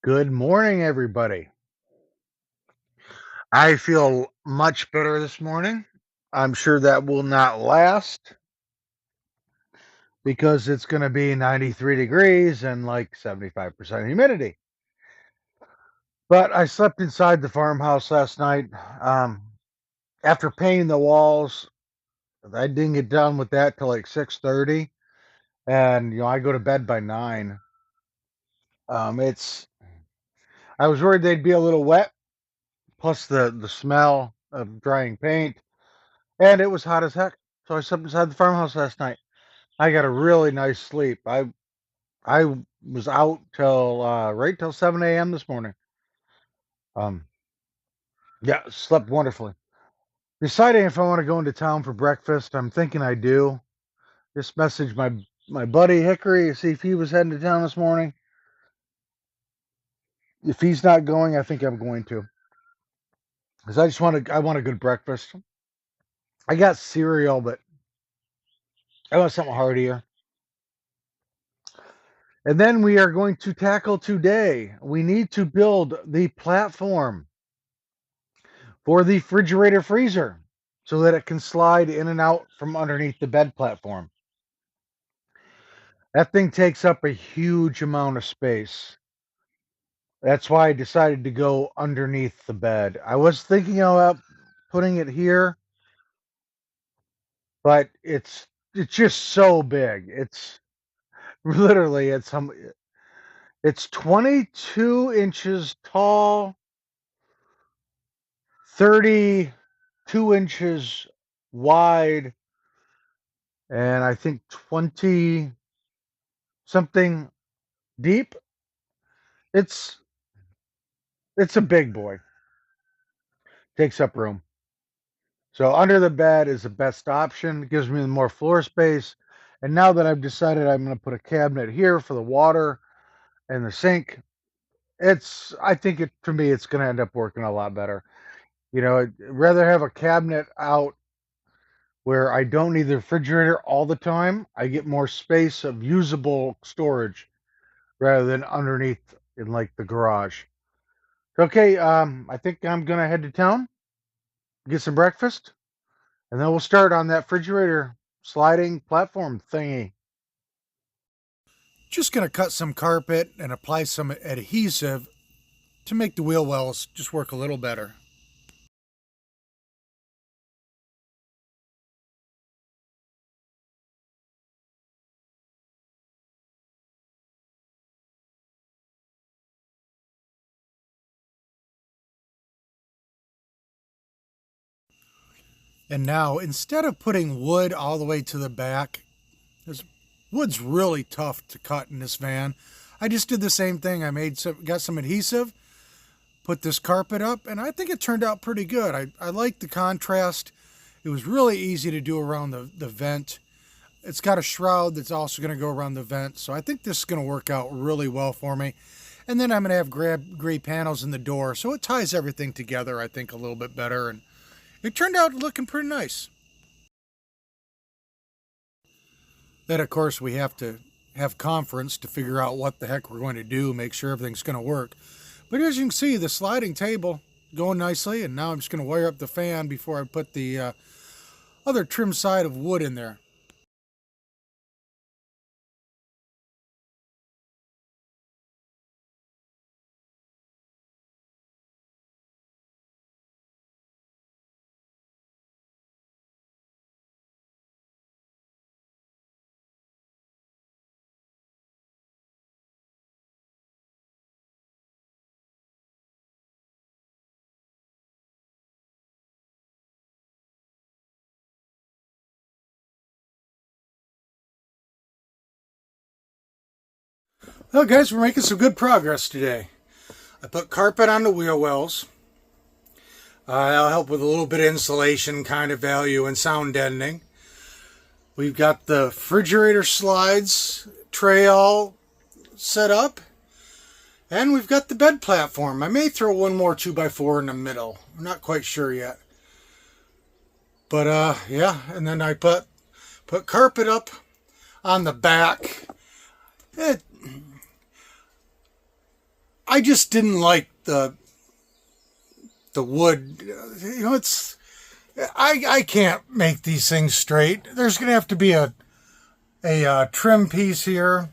Good morning, everybody. I feel much better this morning. I'm sure that will not last because it's going to be 93 degrees and like 75% humidity. But I slept inside the farmhouse last night. Um, After painting the walls, I didn't get done with that till like 6:30, and I go to bed by 9. It's I was worried they'd be a little wet, plus the smell of drying paint. And it was hot as heck. So I slept inside the farmhouse last night. I got a really nice sleep. I was out till right till 7 a.m. this morning. Um, yeah, slept wonderfully. Deciding if I want to go into town for breakfast. I'm thinking I do. Just message my buddy Hickory to see if he was heading to town this morning. If he's not going, I think I'm going to, because I want a good breakfast. I got cereal, but I want something heartier. And then we are going to tackle today. We need to build the platform for the refrigerator freezer so that it can slide in and out from underneath the bed platform. That thing takes up a huge amount of space. That's why I decided to go underneath the bed. I was thinking about putting it here, but it's just so big. It's literally it's 22 inches tall, 32 inches wide, and I think 20 something deep. It's it's a big boy. Takes up room. So under the bed is the best option. It gives me more floor space. And now that I've decided I'm going to put a cabinet here for the water and the sink, I think it for me it's going to end up working a lot better. I'd rather have a cabinet out where I don't need the refrigerator all the time. I get more space of usable storage rather than underneath in like the garage. Okay, I think I'm gonna head to town, get some breakfast, and then we'll start on that refrigerator sliding platform thingy. Just going to cut some carpet and apply some adhesive to make the wheel wells just work a little better. And now, instead of putting wood all the way to the back, this wood's really tough to cut in this van. I just did the same thing. Got some adhesive, put this carpet up, and I think it turned out pretty good. I like the contrast. It was really easy to do around the vent. It's got a shroud that's also going to go around the vent, so I think this is going to work out really well for me. And then I'm going to have gray panels in the door, so it ties everything together, I think, a little bit better. And it turned out looking pretty nice. Then, of course, we have to have conference to figure out what the heck we're going to do, make sure everything's going to work. But as you can see, the sliding table going nicely, and now I'm just going to wire up the fan before I put the other trim side of wood in there. Well, guys, we're making some good progress today. I put carpet on the wheel wells. That'll help with a little bit of insulation kind of value and sound deadening. We've got the refrigerator slides tray all set up. And we've got the bed platform. I may throw one more 2x4 in the middle. I'm not quite sure yet. But yeah, and then I put carpet up on the back. I just didn't like the wood. You know, it's I can't make these things straight. There's going to have to be a trim piece here.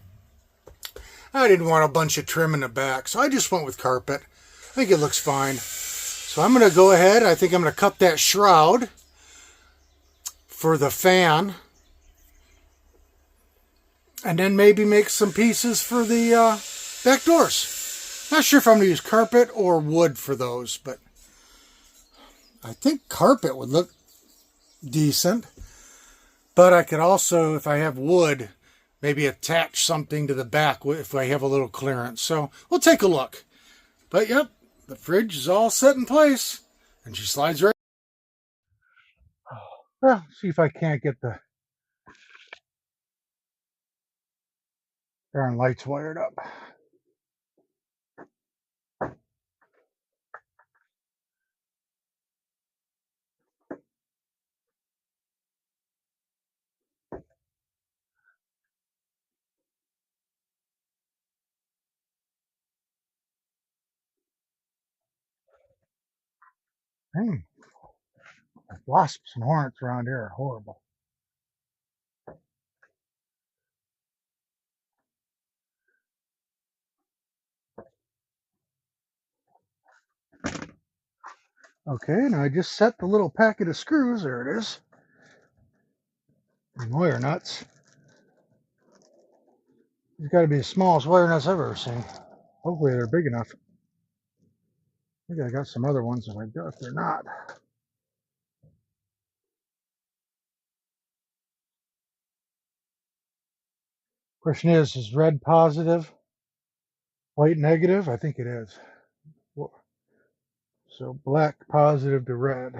I didn't want a bunch of trim in the back, so I just went with carpet. I think it looks fine. So I'm going to go ahead. I think I'm going to cut that shroud for the fan, and then maybe make some pieces for the back doors. Not sure if I'm going to use carpet or wood for those, but I think carpet would look decent. But I could also, if I have wood, maybe attach something to the back if I have a little clearance. So we'll take a look. But yep, the fridge is all set in place, and she slides right. Well, see if I can't get the darn lights wired up. Dang, wasps and hornets around here are horrible. Okay, now I just set the little packet of screws. There it is. And wire nuts. These got to be the smallest wire nuts I've ever seen. Hopefully they're big enough. I think I got some other ones if they're not. Question is red positive, white negative? I think it is. So black positive to red.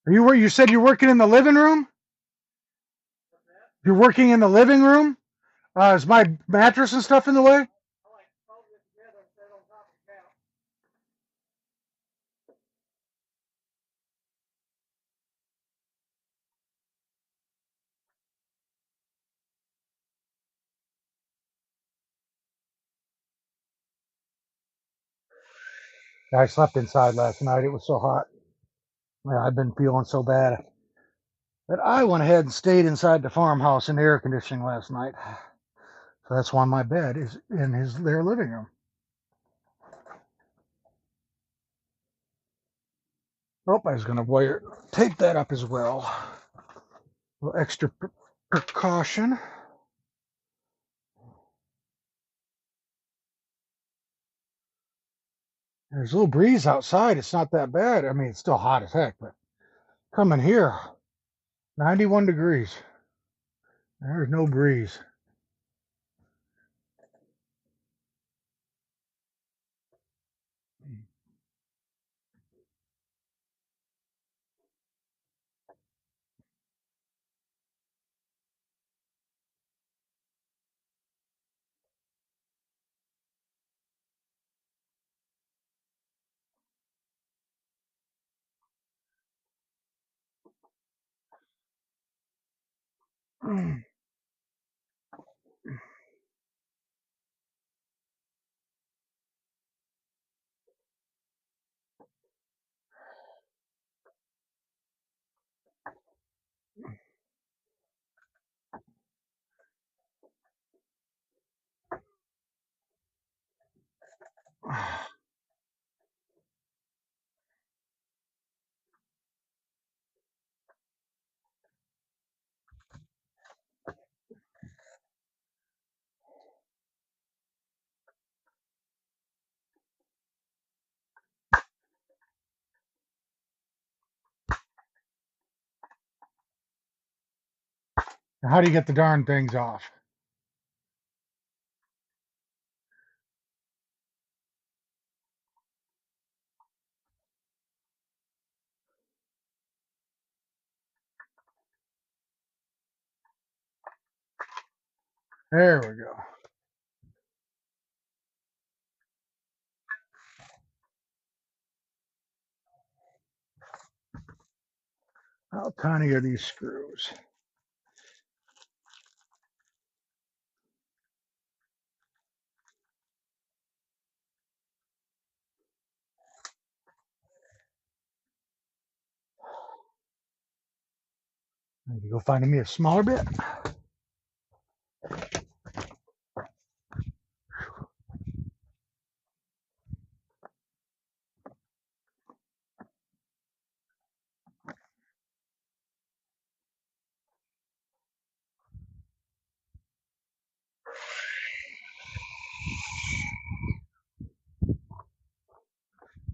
Are you where you said you're working in the living room? You're working in the living room? Is my mattress and stuff in the way? I slept inside last night. It was so hot. Man, I've been feeling so bad that I went ahead and stayed inside the farmhouse in the air conditioning last night. So that's why my bed is in their living room. Oh, I was going to tape that up as well. A little extra precaution. There's a little breeze outside. It's not that bad. I mean, it's still hot as heck, but coming here, 91 degrees. There's no breeze. Now, how do you get the darn things off? There we go. How tiny are these screws? I need to go find me a smaller bit.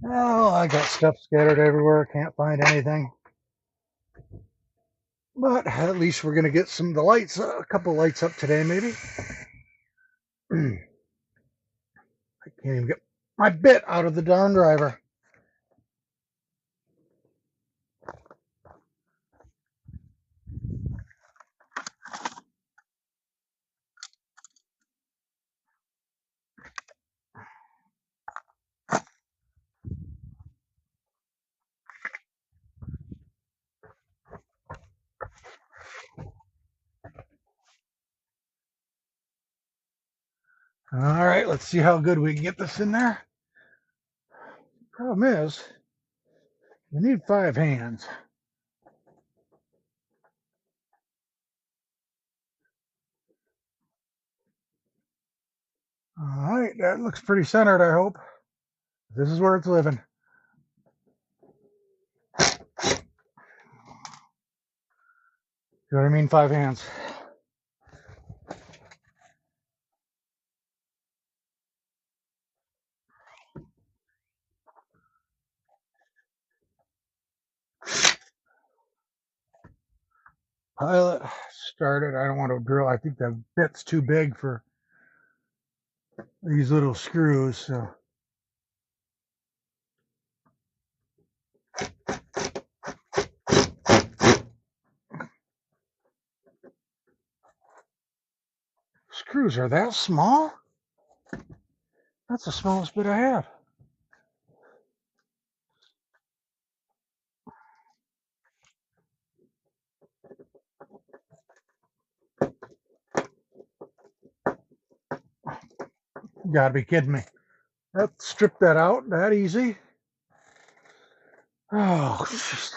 Oh, I got stuff scattered everywhere. Can't find anything. But at least we're gonna get some of the lights, a couple lights up today, maybe. I can't even get my bit out of the darn driver. All right, let's see how good we can get this in there. Problem is, you need 5 hands. All right, that looks pretty centered, I hope. This is where it's living. You know what I mean? 5 hands. Pilot started. I don't want to drill. I think the bit's too big for these little screws. So screws are that small? That's the smallest bit I have. You gotta be kidding me. That strip that out that easy. Oh, just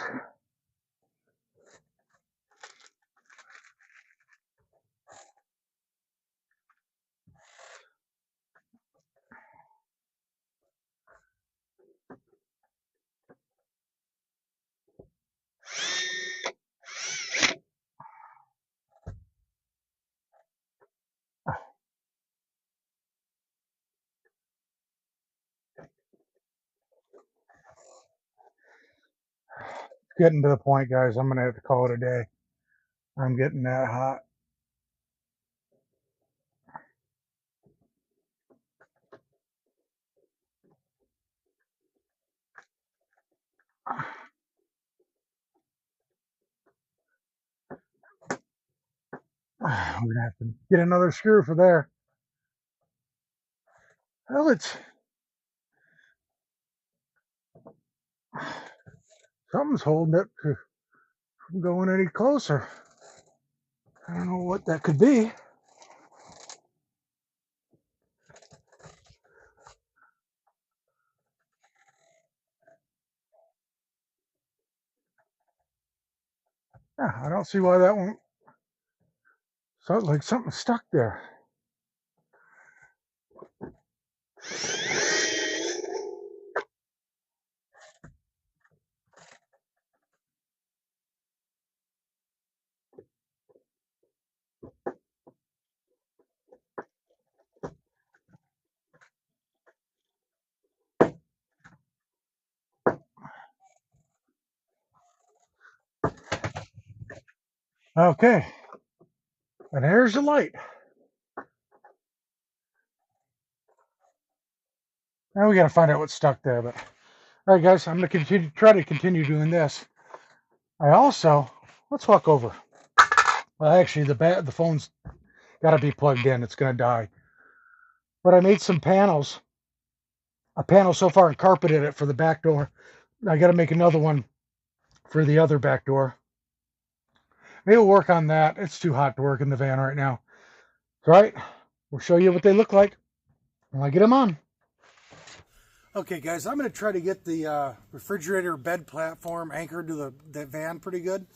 getting to the point, guys. I'm gonna have to call it a day. I'm getting that hot. We're gonna have to get another screw for there. Well, it's something's holding it from going any closer. I don't know what that could be. Yeah, I don't see why that won't. So like something stuck there. Okay, And there's the light. Now we got to find out what's stuck there. But all right, guys, I'm going to try to continue doing this. I also, let's walk over. Well, actually, the phone's got to be plugged in. It's going to die. But I made some panels. A panel so far and carpeted it for the back door. I got to make another one for the other back door. Maybe we'll work on that. It's too hot to work in the van right now. All right, we'll show you what they look like when I get them on. Okay, guys, I'm going to try to get the refrigerator bed platform anchored to the van pretty good.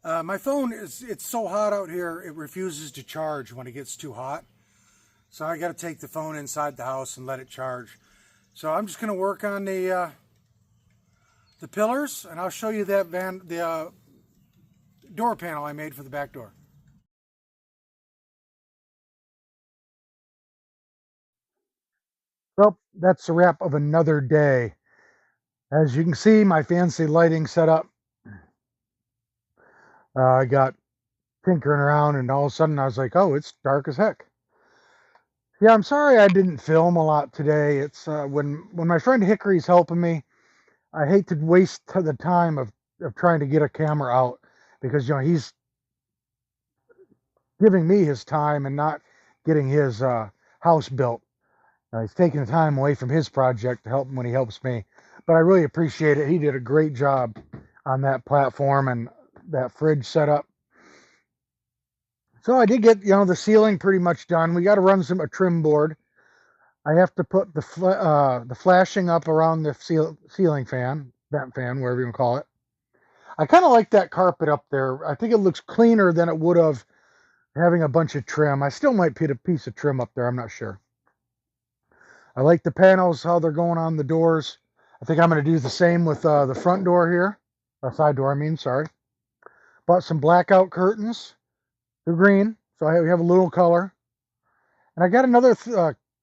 My phone it's so hot out here, it refuses to charge when it gets too hot. So I got to take the phone inside the house and let it charge. So I'm just going to work on the pillars, and I'll show you the door panel I made for the back door. Well, that's a wrap of another day. As you can see, my fancy lighting set up. I got tinkering around, and all of a sudden I was like, oh, it's dark as heck. Yeah, I'm sorry I didn't film a lot today. It's when my friend Hickory's helping me, I hate to waste the time of trying to get a camera out, because he's giving me his time and not getting his house built. He's taking the time away from his project to help him when he helps me. But I really appreciate it. He did a great job on that platform and that fridge setup. So I did get the ceiling pretty much done. We got to run a trim board. I have to put the flashing up around the ceiling fan, vent fan, whatever you want to call it. I kind of like that carpet up there. I think it looks cleaner than it would have having a bunch of trim. I still might put a piece of trim up there. I'm not sure. I like the panels, how they're going on the doors. I think I'm going to do the same with the front door here. Side door, I mean, sorry. Bought some blackout curtains. They're green, so I have a little color. And I got another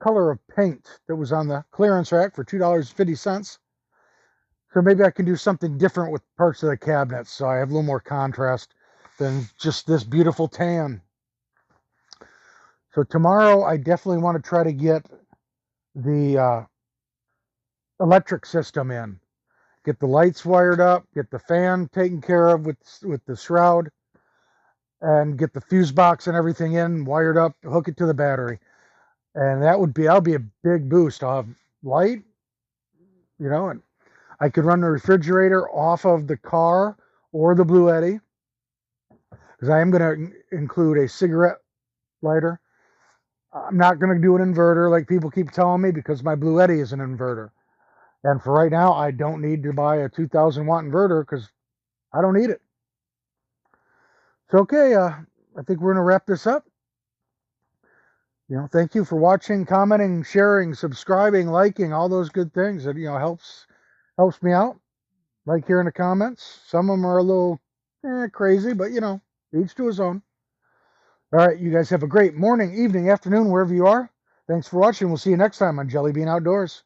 color of paint that was on the clearance rack for $2.50. So maybe I can do something different with parts of the cabinets, so I have a little more contrast than just this beautiful tan. So tomorrow I definitely want to try to get the electric system in. Get the lights wired up, get the fan taken care of with the shroud, and get the fuse box and everything in, wired up, hook it to the battery. And that'll be a big boost. I'll have light, and I could run the refrigerator off of the car or the Blue Eddy, because I am going to include a cigarette lighter. I'm not going to do an inverter like people keep telling me, because my Blue Eddy is an inverter. And for right now, I don't need to buy a 2,000 watt inverter because I don't need it. So, okay, I think we're going to wrap this up. Thank you for watching, commenting, sharing, subscribing, liking, all those good things. That helps me out. Like here in the comments. Some of them are a little crazy, but each to his own. All right, you guys have a great morning, evening, afternoon, wherever you are. Thanks for watching. We'll see you next time on Jelly Bean Outdoors.